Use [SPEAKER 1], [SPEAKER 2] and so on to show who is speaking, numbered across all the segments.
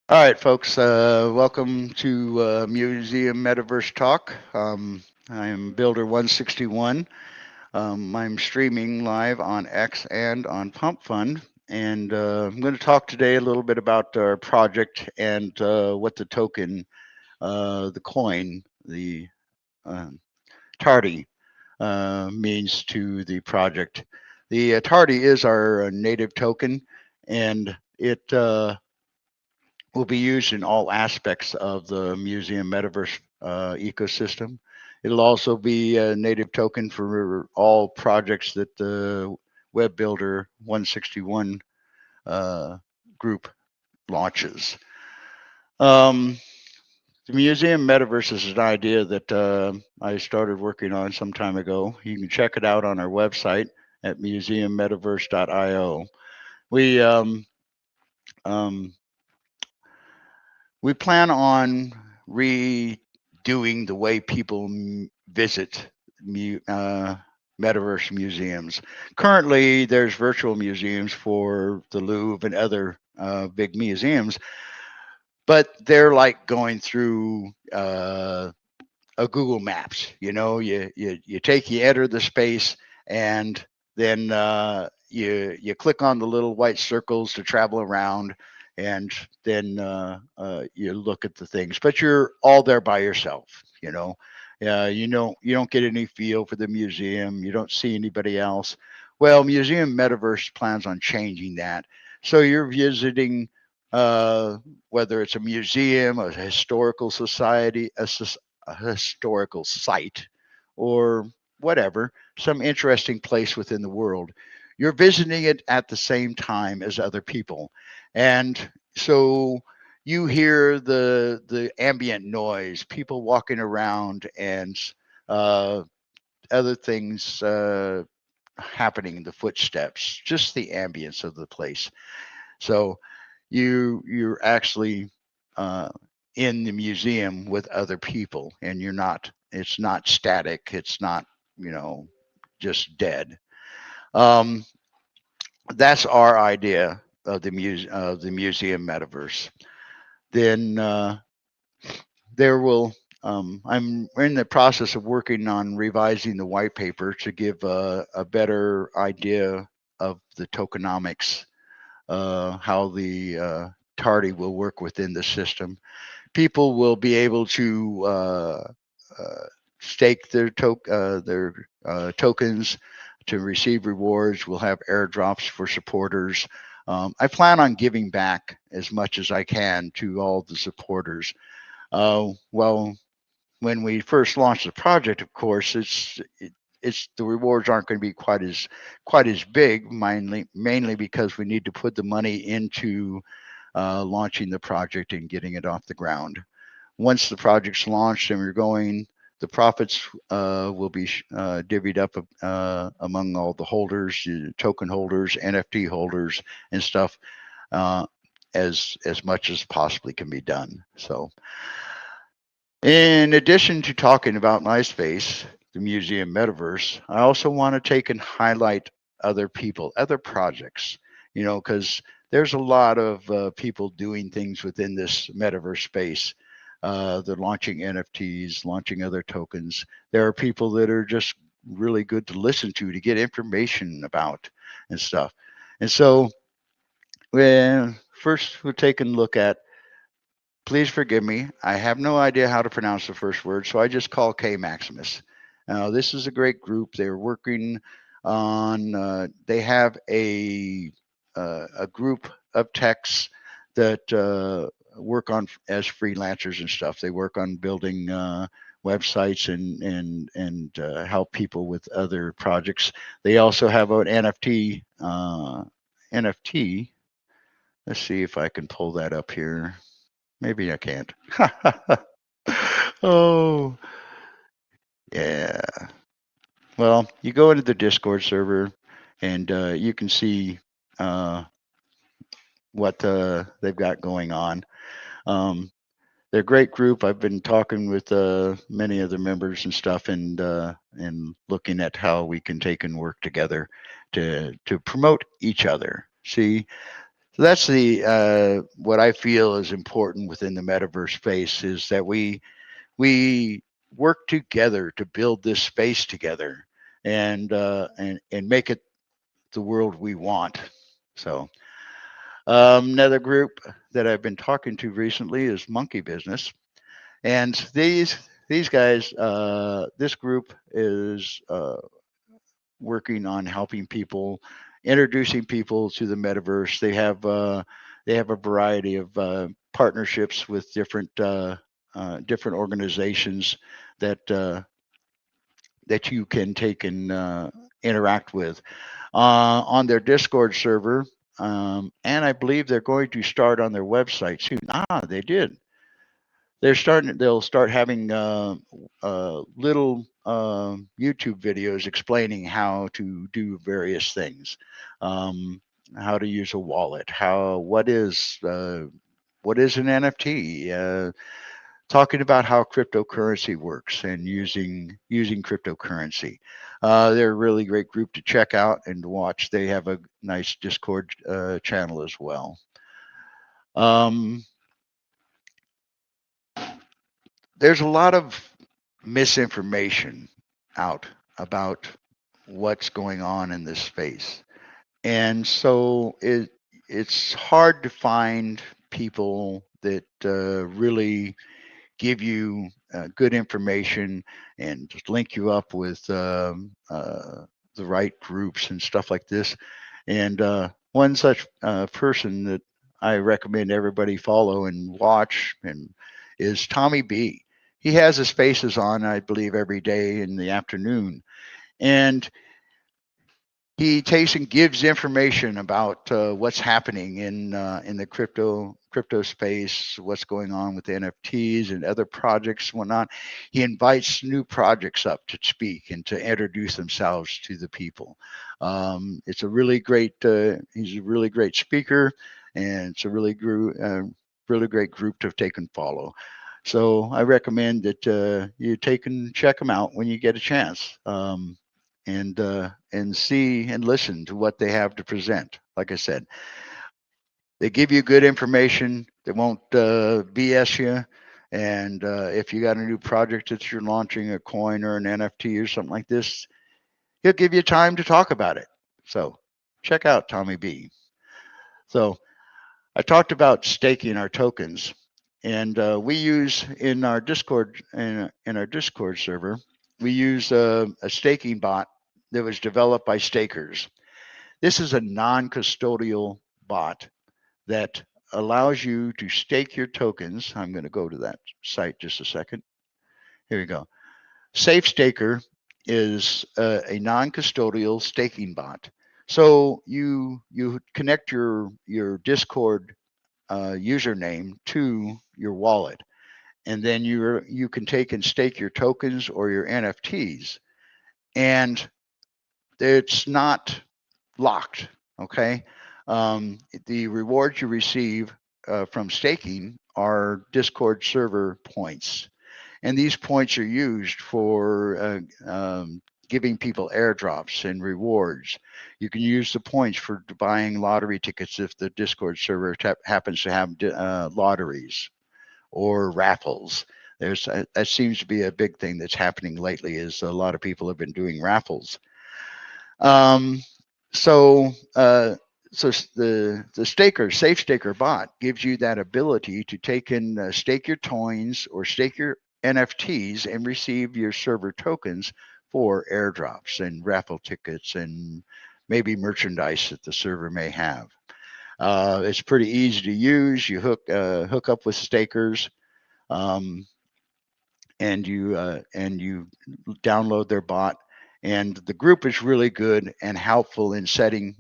[SPEAKER 1] All right, folks. Welcome to Museum Metaverse Talk. I am Builder 161. I'm streaming live on X and on Pump.fun, and I'm going to talk today a little bit about our project and what the token, the coin, the uh, tardy means to the project. The tardy is our native token, and it will be used in all aspects of the museum metaverse ecosystem. It'll also be a native token for all projects that the Web Builder 161 uh, group launches. Um, the museum metaverse is an idea that I started working on some time ago. You can check it out on our website at museummetaverse.io. We um, we plan on redoing the way people visit mu- uh, metaverse museums. Currently, there's virtual museums for the Louvre and other big museums, but they're like going through a Google Maps. You enter the space, and then you click on the little white circles to travel around, and then you look at the things. But you're all there by yourself. You don't get any feel for the museum. You don't see anybody else. Well, Museum Metaverse plans on changing that. So you're visiting, uh, whether it's a museum, a historical society, a historical site, or whatever, some interesting place within the world. You're visiting it at the same time as other people. And so you hear the ambient noise, people walking around, and uh, other things happening, the footsteps, just the ambience of the place. So you're actually uh, in the museum with other people, and you're not. It's not static. It's not you know just dead. Um, that's our idea of the museum metaverse. Then there will. I'm in the process of working on revising the white paper to give a better idea of the tokenomics, how the tardy will work within the system. People will be able to uh, stake their tokens to receive rewards. We'll have airdrops for supporters. I plan on giving back as much as I can to all the supporters. Well, when we first launched the project, of course, it's the rewards aren't going to be quite as big, mainly because we need to put the money into launching the project and getting it off the ground. Once the project's launched and we're going, the profits will be divvied up among all the holders, token holders, NFT holders, and stuff, uh, as much as possibly can be done. So, in addition to talking about MySpace, the museum metaverse, I also want to take and highlight other people, other projects, because there's a lot of people doing things within this metaverse space. They're launching NFTs, launching other tokens. There are people that are just really good to listen to get information about and stuff. And so, first, we're taking a look at. Please forgive me. I have no idea how to pronounce the first word, so I just call K Maximus. Now, this is a great group. They're working on. They have a group of techs that work on as freelancers and stuff. They work on building websites and help people with other projects. They also have an NFT. NFT. Let's see if I can pull that up here. Maybe I can't. Oh, yeah. Well, you go into the Discord server and you can see uh, what they've got going on. Um, they're a great group. I've been talking with many of the members and stuff, and looking at how we can take and work together to promote each other. See, So that's the what I feel is important within the metaverse space is that we work together to build this space together and make it the world we want. So another group that I've been talking to recently is Monkey Business, and these guys, this group is working on helping people, introducing people to the metaverse. They have a variety of partnerships with different organizations that that you can take and interact with on their Discord server. And I believe they're going to start on their website soon. They did. They'll start having little YouTube videos explaining how to do various things, um, how to use a wallet, what is an NFT, talking about how cryptocurrency works and using cryptocurrency. They're a really great group to check out and to watch. They have a nice Discord channel as well. Um, there's a lot of misinformation out about what's going on in this space. And so it's hard to find people that really give you good information and just link you up with the right groups and stuff like this. And one such person that I recommend everybody follow and watch and is Tommy B. He has his spaces on, I believe, every day in the afternoon, and he takes and gives information about what's happening in the crypto space, what's going on with NFTs and other projects, and whatnot. He invites new projects up to speak and to introduce themselves to the people. It's a really great. He's a really great speaker, and it's a really great group to take and follow. So I recommend that you take and check them out when you get a chance. And see and listen to what they have to present. Like I said, they give you good information. They won't BS you. And if you got a new project that you're launching, a coin or an NFT or something like this, he'll give you time to talk about it. So check out Tommy B. So I talked about staking our tokens, and we use in our Discord server, we use a staking bot that was developed by stakers. This is a non-custodial bot that allows you to stake your tokens. I'm going to go to that site just a second. Here we go. Safe Staker is a non-custodial staking bot. So you connect your Discord username to your wallet, and then you can take and stake your tokens or your NFTs, and it's not locked. Okay, the rewards you receive from staking are Discord server points, and these points are used for giving people airdrops and rewards. You can use the points for buying lottery tickets if the Discord server happens to have lotteries or raffles. That seems to be a big thing that's happening lately. Is a lot of people have been doing raffles. Um, so uh, the staker safe staker bot gives you that ability to take and stake your coins or stake your NFTs and receive your server tokens for airdrops and raffle tickets and maybe merchandise that the server may have. It's pretty easy to use. You hook up with stakers, um, and you download their bot. And the group is really good and helpful in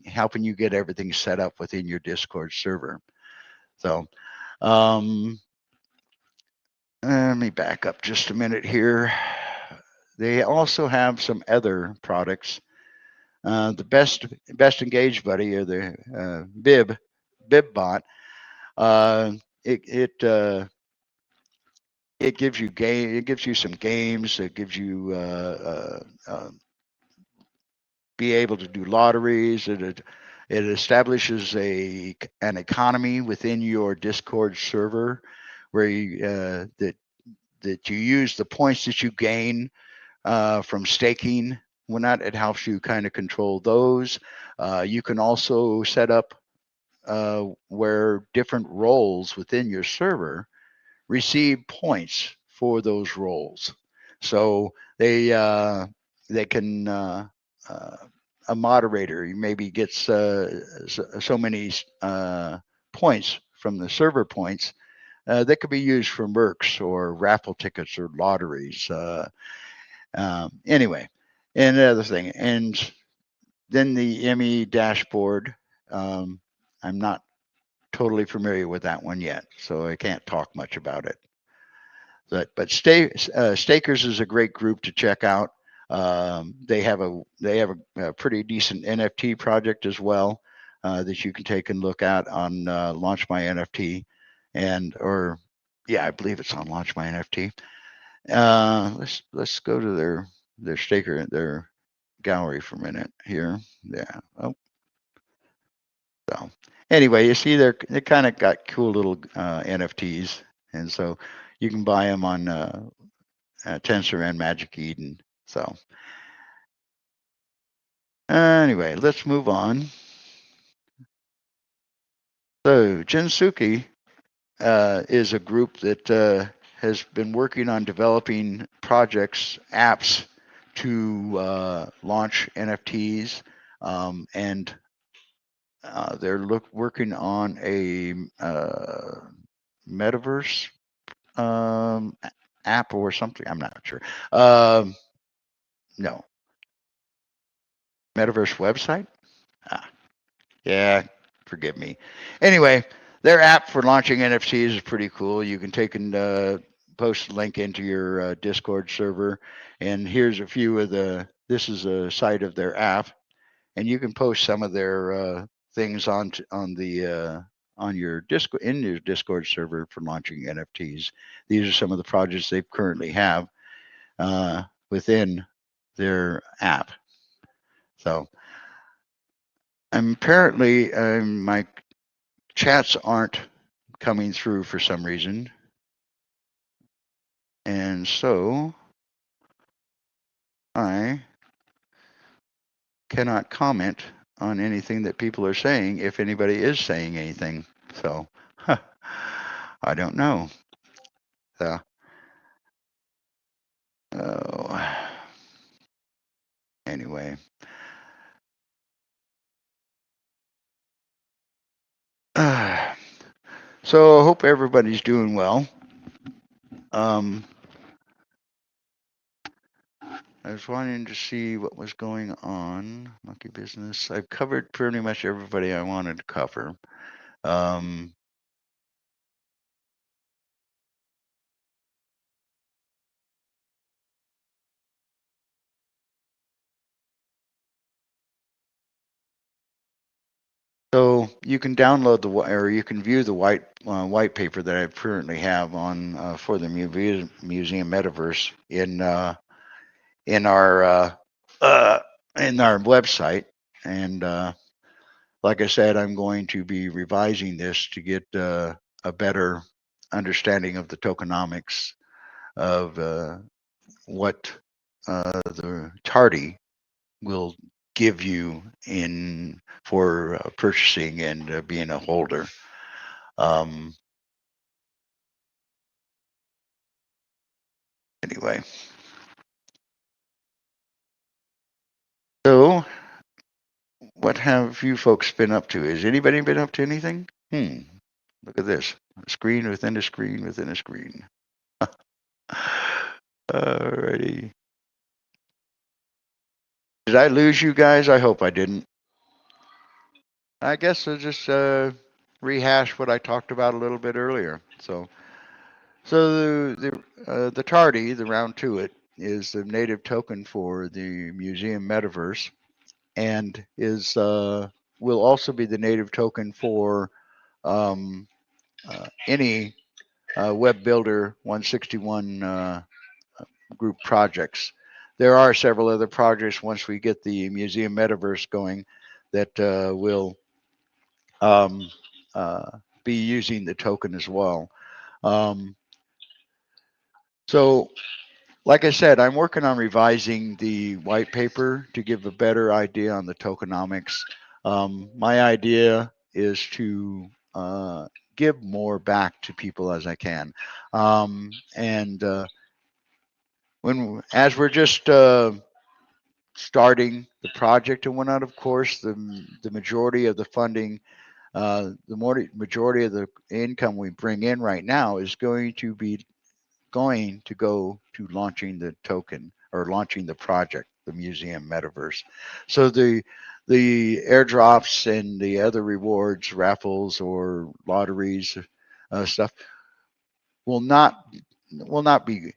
[SPEAKER 1] helping you get everything set up within your Discord server. So um, let me back up just a minute here. They also have some other products. The best engaged buddy or the bib bot. Uh, it it it gives you game. It gives you some games. It gives you be able to do lotteries. It establishes an economy within your Discord server where that you use the points that you gain from staking. When that, it helps you kind of control those. You can also set up where different roles within your server receive points for those roles. So they can a moderator maybe gets so many points from the server points that could be used for mercs or raffle tickets or lotteries. Anyway, and the other thing, and then the ME dashboard. Um, I'm not totally familiar with that one yet, so I can't talk much about it. But Stakers is a great group to check out. They have a pretty decent NFT project as well that you can take and look at on Launch My NFT, and or yeah, I believe it's on Launch My NFT. Let's go to their gallery for a minute here. Yeah. Oh, so anyway, you see they kind of got cool little NFTs, and so you can buy them on Tensor and Magic Eden. So anyway, let's move on. So Jinsuki is a group that has been working on developing projects, apps to launch NFTs, and they're working on a Metaverse app or something. I'm not sure. No, Metaverse website. Ah, yeah, forgive me. Anyway, their app for launching NFTs is pretty cool. You can take and post a link into your Discord server, and here's a few of the. This is a site of their app, and you can post some of their things on your Discord server for launching NFTs. These are some of the projects they currently have within their app. So apparently my chats aren't coming through for some reason, and so I cannot comment on anything that people are saying if anybody is saying anything. So I don't know. So, oh, anyway. So I hope everybody's doing well. I was wanting to see what was going on. Monkey business. I've covered pretty much everybody I wanted to cover. So you can download or you can view the white paper that I currently have on for the museum metaverse in our in our website. And like I said, I'm going to be revising this to get a better understanding of the tokenomics of what the tardy will give you in for purchasing and being a holder. Anyway, so what have you folks been up to? Has anybody been up to anything? Look at this. A screen within a screen within a screen. Alrighty. Did I lose you guys? I hope I didn't. I guess I'll just rehash what I talked about a little bit earlier. So the tardy, the round to it, is the native token for the museum metaverse, and is will also be the native token for any Web Builder 161 group projects. There are several other projects once we get the museum metaverse going that will um, uh, be using the token as well. Um, so, like I said, I'm working on revising the white paper to give a better idea on the tokenomics. My idea is to give more back to people as I can. And when as we're just starting the project and whatnot, of course, the majority of the funding, majority of the income we bring in right now is going to go to launching the token or launching the project, the museum metaverse. So the airdrops and the other rewards, raffles or lotteries, stuff will not will not be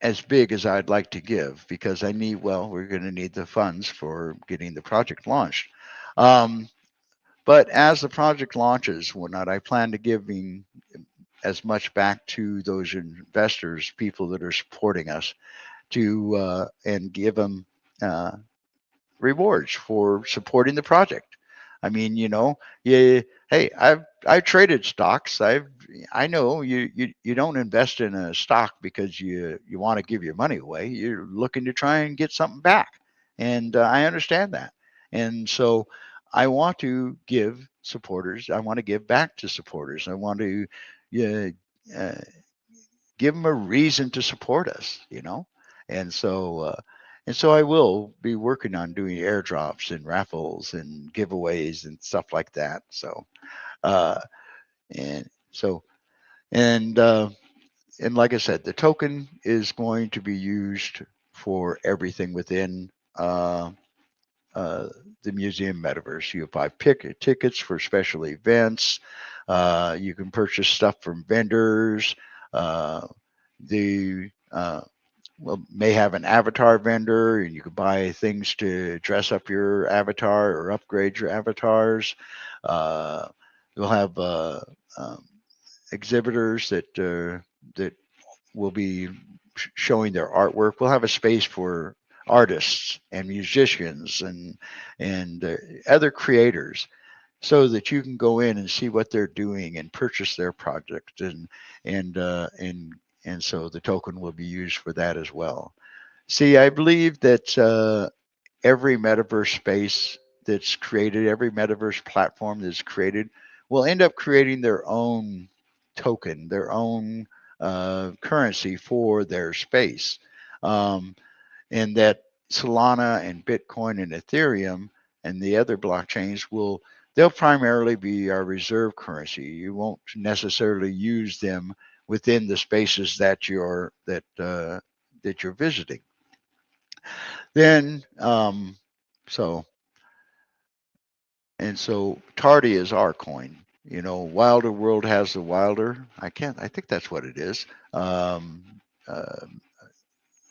[SPEAKER 1] as big as I'd like to give because we're going to need the funds for getting the project launched. Um, but as the project launches, whatnot, I plan to giving as much back to those investors, people that are supporting us, to and give them uh, rewards for supporting the project. I mean, yeah, hey, I've traded stocks. I know you don't invest in a stock because you want to give your money away. You're looking to try and get something back, and I understand that. And so I want to give supporters. I want to give back to supporters. I want to yeah, uh, give them a reason to support us, and so I will be working on doing airdrops and raffles and giveaways and stuff like that. Uh and so and uh and like I said, the token is going to be used for everything within uh uh, the museum metaverse. You buy tickets for special events. You can purchase stuff from vendors. Uh, the well, may have an avatar vendor, and you can buy things to dress up your avatar or upgrade your avatars. Uh, you'll have um, exhibitors that will be showing their artwork. We'll have a space for artists and musicians and other creators so that you can go in and see what they're doing and purchase their project and uh, and and so the token will be used for that as well. See, I believe that every metaverse space that's created, every metaverse platform that's created, will end up creating their own token, their own currency for their space. Um, and that Solana and Bitcoin and Ethereum and the other blockchains they'll primarily be our reserve currency. You won't necessarily use them within the spaces that you're visiting. Then so so Tardy is our coin. Wilder World has the Wilder. I think that's what it is. Uh,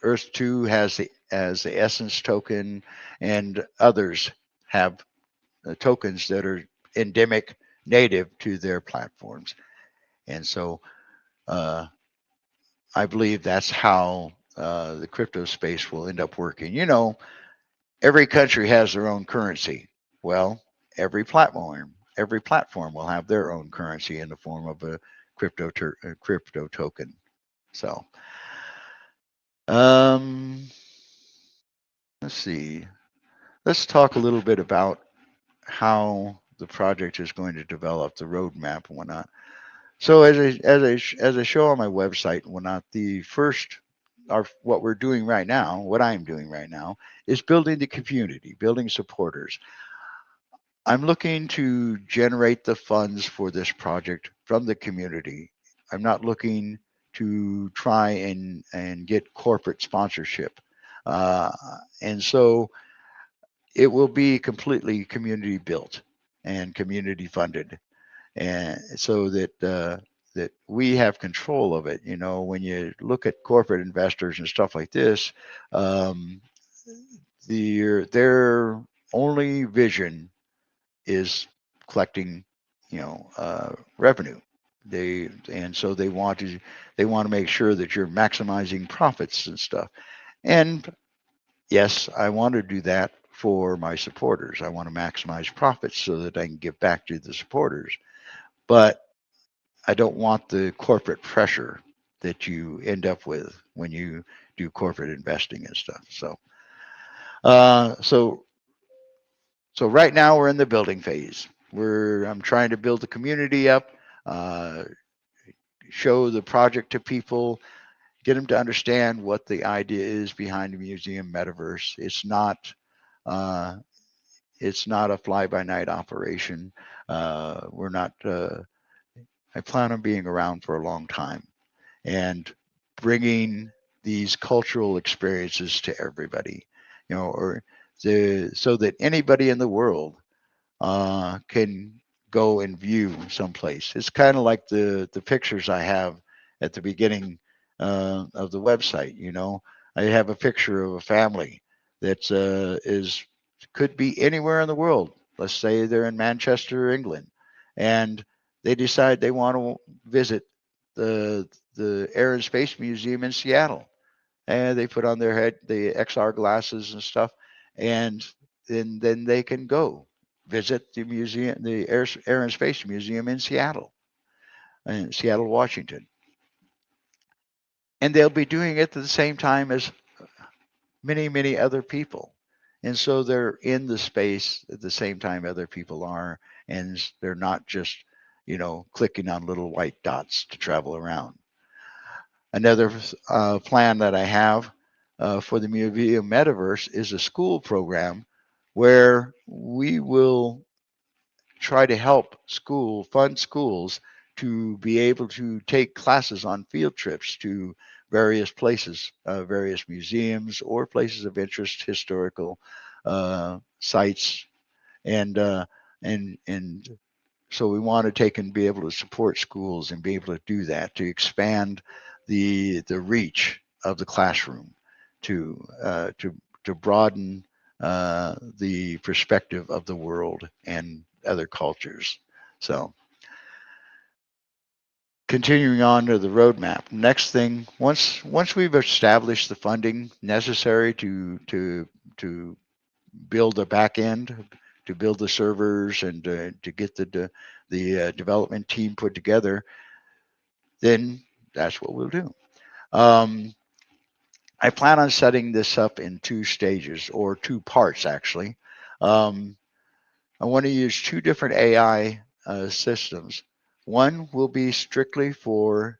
[SPEAKER 1] Earth 2 has the Essence token, and others have tokens that are endemic native to their platforms. And so uh, I believe that's how the crypto space will end up working. Every country has their own currency. Well, every platform will have their own currency in the form of a crypto token. So, um, let's see. Let's talk a little bit about how the project is going to develop, the roadmap and whatnot. So, as I show on my website and whatnot, the first what we're doing right now, what I'm doing right now, is building the community, building supporters. I'm looking to generate the funds for this project from the community. I'm not looking to try and get corporate sponsorship. Uh, and so it will be completely community built and community funded. And so that we have control of it. When you look at corporate investors and stuff like this, um, their only vision is collecting, revenue. So they want to make sure that you're maximizing profits and stuff. And yes, I want to do that for my supporters. I want to maximize profits so that I can give back to the supporters. But I don't want the corporate pressure that you end up with when you do corporate investing and stuff. Uh, so, so right now we're in the building phase. I'm trying to build the community up, uh, show the project to people, get them to understand what the idea is behind the museum metaverse. Uh, it's not a fly by night operation. We're not. I plan on being around for a long time and bringing these cultural experiences to everybody, or so that anybody in the world can go and view someplace. It's kind of like the pictures I have at the beginning of the website. I have a picture of a family that is could be anywhere in the world. Let's say they're in Manchester, England, and they decide they want to visit the Air and Space Museum in Seattle, and they put on their head the XR glasses and stuff, and then they can go visit the museum, the Air and Space Museum in Seattle, Washington, and they'll be doing it at the same time as many other people, and so they're in the space at the same time other people are, and they're not just clicking on little white dots to travel around. Another plan that I have for the museum metaverse is a school program where we will try to help fund schools to be able to take classes on field trips to various places, various museums or places of interest, historical sites, and and so we want to take and be able to support schools and be able to do that to expand the reach of the classroom to to broaden the perspective of the world and other cultures. So continuing on to the roadmap. Next thing, once we've established the funding necessary to build a back end, to build the servers, and to get the development team put together, then that's what we'll do. Um, I plan on setting this up in two stages or two parts, actually. Um, I want to use two different AI systems. One will be strictly for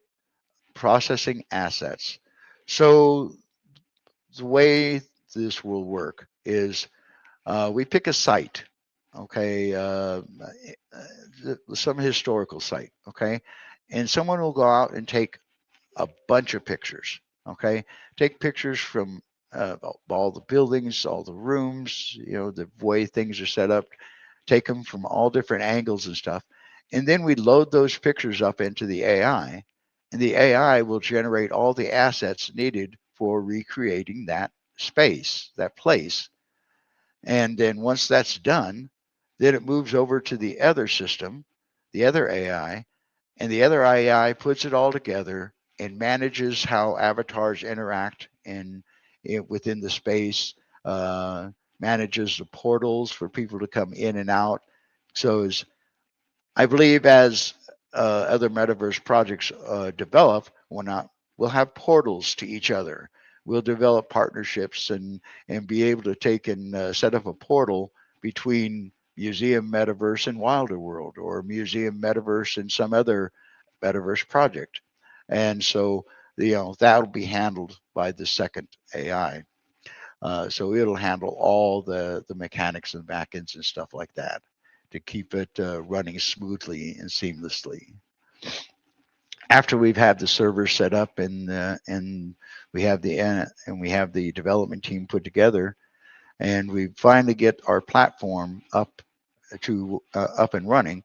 [SPEAKER 1] processing assets. So the way this will work is we pick a site, okay, some historical site, okay, and someone will go out and take a bunch of pictures, okay, take pictures from all the buildings, all the rooms, the way things are set up, take them from all different angles and stuff, and then we load those pictures up into the AI, and the AI will generate all the assets needed for recreating that space, that place. And then once that's done, then it moves over to the other system, the other AI, and the other AI puts it all together and manages how avatars interact within the space, manages the portals for people to come in and out. So I believe as other metaverse projects develop, we'll have portals to each other. We'll develop partnerships and be able to take and set up a portal between Museum Metaverse and Wilder World, or Museum Metaverse and some other metaverse project. And so that'll be handled by the second AI. So it'll handle all the mechanics and backends and stuff like that to keep it running smoothly and seamlessly. After we've had the server set up and we have the development team put together, and we finally get our platform up and running,